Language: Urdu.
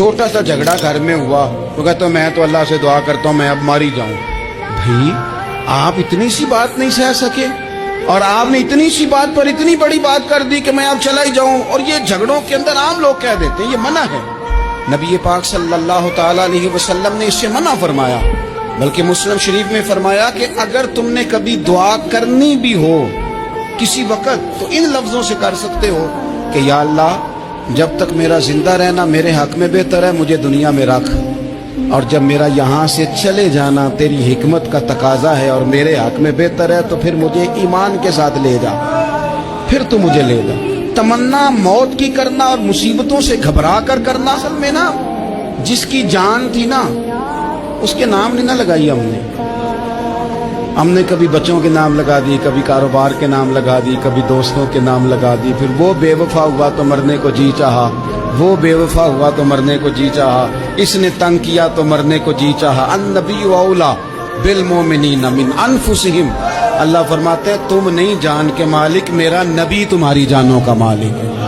چھوٹا سا جھگڑا گھر میں ہوا تو کہتا میں تو اللہ سے دعا کرتا ہوں میں اب مار ہی جاؤں. بھائی آپ اتنی سی بات نہیں سہ سکے اور آپ نے اتنی سی بات پر اتنی بڑی بات کر دی کہ میں اب چلا ہی جاؤں. اور یہ جھگڑوں کے اندر عام لوگ کہہ دیتے ہیں یہ منع ہے. نبی پاک صلی اللہ تعالی علیہ وسلم نے اس سے منع فرمایا. بلکہ مسلم شریف میں فرمایا کہ اگر تم نے کبھی دعا کرنی بھی ہو کسی وقت تو ان لفظوں سے کر سکتے ہو کہ یا اللہ جب تک میرا زندہ رہنا میرے حق میں بہتر ہے مجھے دنیا میں رکھ, اور جب میرا یہاں سے چلے جانا تیری حکمت کا تقاضا ہے اور میرے حق میں بہتر ہے تو پھر مجھے ایمان کے ساتھ لے جا, پھر تو مجھے لے جا. تمنا موت کی کرنا اور مصیبتوں سے گھبرا کر کرنا اصل میں نا جس کی جان تھی نا اس کے نام نہیں نہ لگائی ہم نے کبھی بچوں کے نام لگا دی, کبھی کاروبار کے نام لگا دی, کبھی دوستوں کے نام لگا دی. پھر وہ بے وفا ہوا تو مرنے کو جی چاہا, وہ بے وفا ہوا تو مرنے کو جی چاہا, اس نے تنگ کیا تو مرنے کو جی چاہا. النبی اولا بالمومنین من انفسہم. اللہ فرماتے ہیں تم نہیں جان کے مالک, میرا نبی تمہاری جانوں کا مالک ہے.